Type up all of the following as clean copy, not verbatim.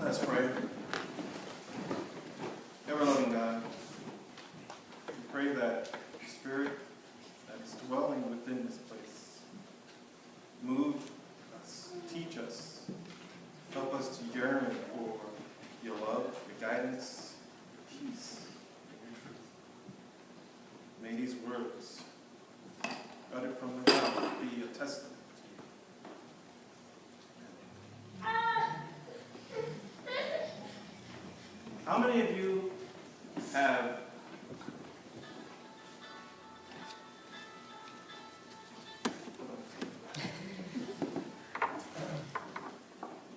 Let us pray. Ever-loving God, we pray that the Spirit that is dwelling within this place move us, teach us, help us to yearn for your love, your guidance, your peace, and your truth. May these words uttered from the mouth be a testament. How many of you have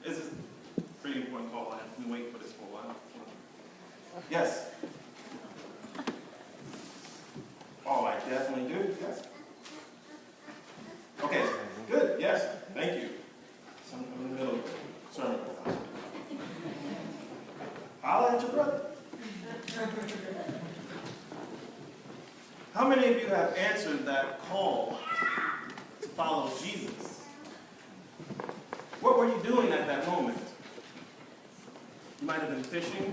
this is a pretty important call. I've been waiting for this for a while. Yes. Oh, I definitely do. Yes. Okay. Good. Yes. Thank you. So I'm in the middle of the sermon. Holla at your brother. How many of you have answered that call to follow Jesus? What were you doing at that moment? You might have been fishing,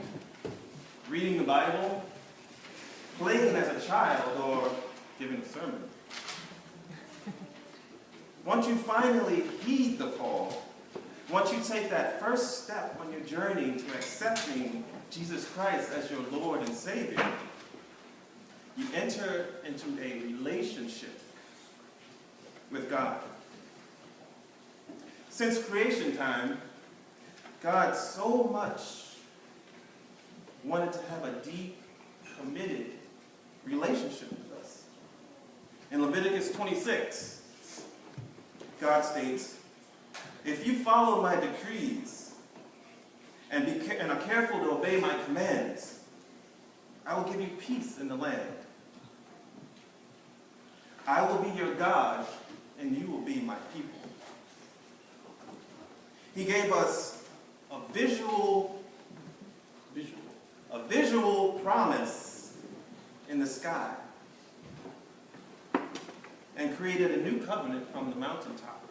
reading the Bible, playing as a child, or giving a sermon. Once you finally heed the call, once you take that first step on your journey to accepting Jesus Christ as your Lord and Savior, you enter into a relationship with God. Since creation time, God so much wanted to have a deep, committed relationship with us. In Leviticus 26, God states, "If you follow my decrees and are careful to obey my commands, I will give you peace in the land. I will be your God, and you will be my people." He gave us a visual promise in the sky and created a new covenant from the mountaintop.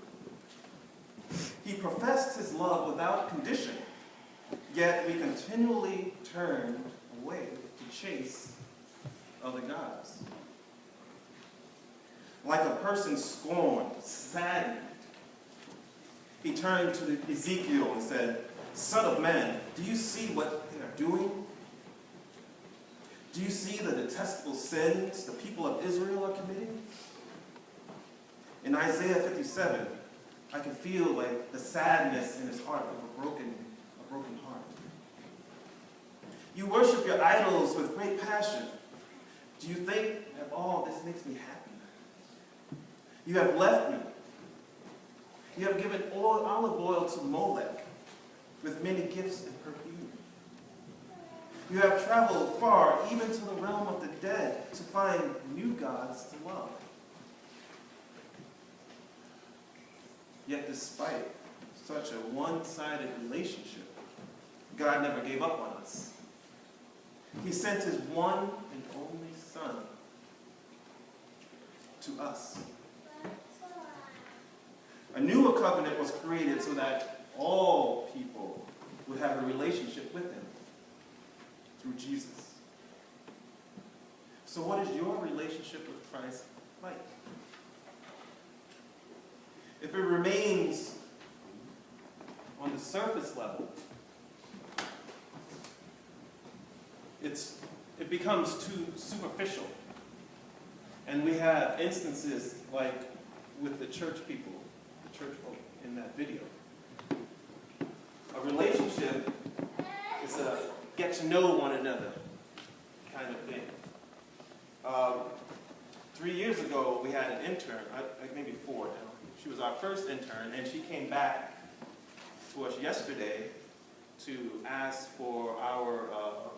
He professed his love without condition, yet we continually turned away to chase other gods. Like a person scorned, saddened, he turned to Ezekiel and said, "Son of man, do you see what they are doing? Do you see the detestable sins the people of Israel are committing?" In Isaiah 57, I can feel like the sadness in his heart of a broken heart. "You worship your idols with great passion. Do you think that all this makes me happy? You have left me. You have given olive oil to Molech with many gifts and perfume. You have traveled far, even to the realm of the dead, to find new gods to love. Yet despite such a one-sided relationship, God never gave up on us. He sent his one and only Son to us. A newer covenant was created so that all people would have a relationship with him through Jesus. So what is your relationship with Christ like? If it remains on the surface level, it becomes too superficial. And we have instances like with the church people, the church folk in that video. A relationship is a get to know one another kind of thing. 3 years ago, we had an intern, maybe 4 now. She was our first intern, and she came back to us yesterday to ask for our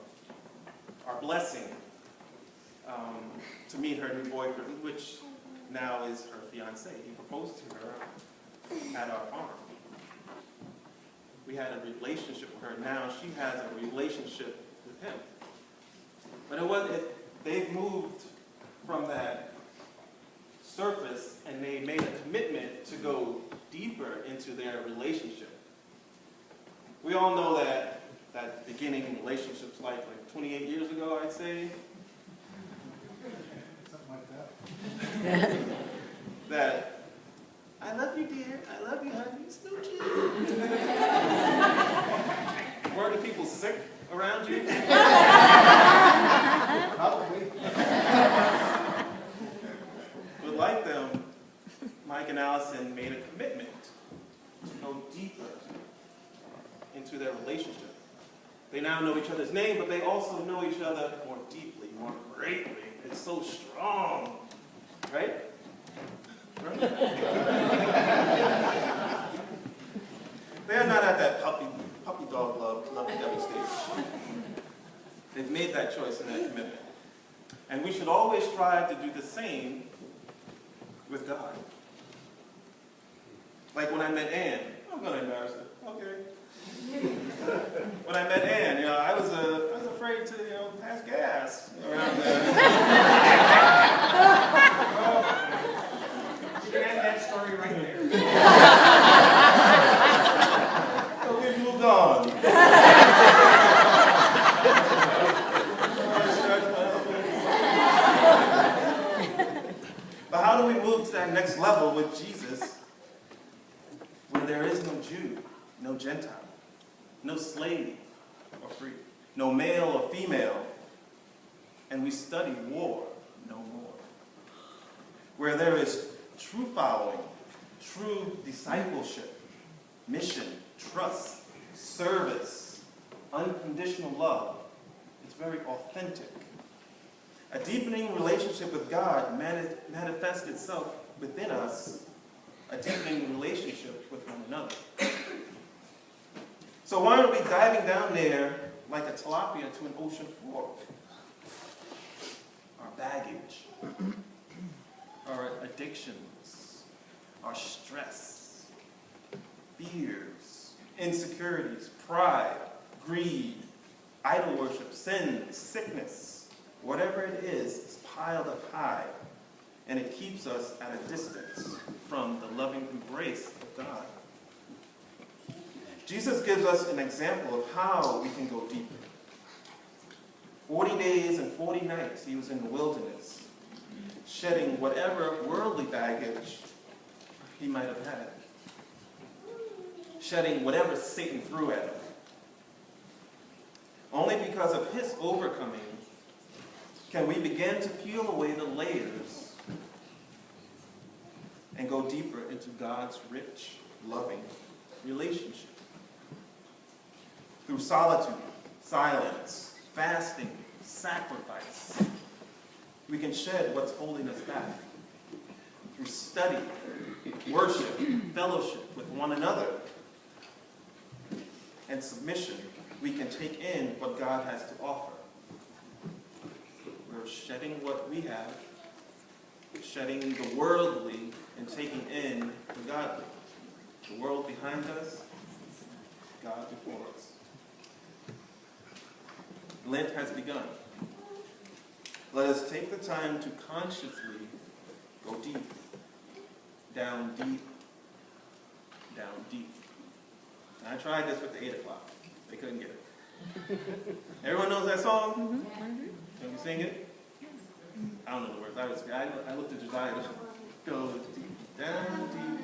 blessing to meet her new boyfriend, which now is her fiance. He proposed to her at our farm. We had a relationship with her. Now she has a relationship with him. But they've moved from that surface, and they made a commitment to go deeper into their relationship. We all know that beginning in relationships like 28 years ago, I'd say. Something like that. That, I love you, dear. I love you, honey. Smooches. Weren't the people sick around you? Probably. But like them, Mike and Allison made a commitment to go deeper into their relationship. They now know each other's name, but they also know each other more deeply, more greatly. It's so strong, right? They're not at that puppy dog lovey-dovey stage. They've made that choice and that commitment. And we should always strive to do the same with God. Like when I met Ann, I'm going to embarrass her. Okay. When I met Ann, I was afraid to, pass gas around there. You can end that story right there. So we moved on. But how do we move to that next level with Jesus where there is no Jew, no Gentile, no slave or free, no male or female, and we study war no more? Where there is true following, true discipleship, mission, trust, service, unconditional love. It's very authentic. A deepening relationship with God manifests itself within us, a deepening relationship with one another. So why aren't we diving down there like a tilapia to an ocean floor? Our baggage, our addictions, our stress, fears, insecurities, pride, greed, idol worship, sin, sickness, whatever it is piled up high, and it keeps us at a distance from the loving embrace of God. Jesus gives us an example of how we can go deeper. 40 days and 40 nights he was in the wilderness, shedding whatever worldly baggage he might have had, shedding whatever Satan threw at him. Only because of his overcoming can we begin to peel away the layers and go deeper into God's rich, loving relationship. Through solitude, silence, fasting, sacrifice, we can shed what's holding us back. Through study, worship, fellowship with one another, and submission, we can take in what God has to offer. We're shedding what we have, shedding the worldly, and taking in the godly. The world behind us, God before us. Lent has begun. Let us take the time to consciously go deep, down deep, down deep. And I tried this with the 8 o'clock. They couldn't get it. Everyone knows that song? Mm-hmm. Can you sing it? I don't know the words. I looked at Josiah. Go deep, down deep.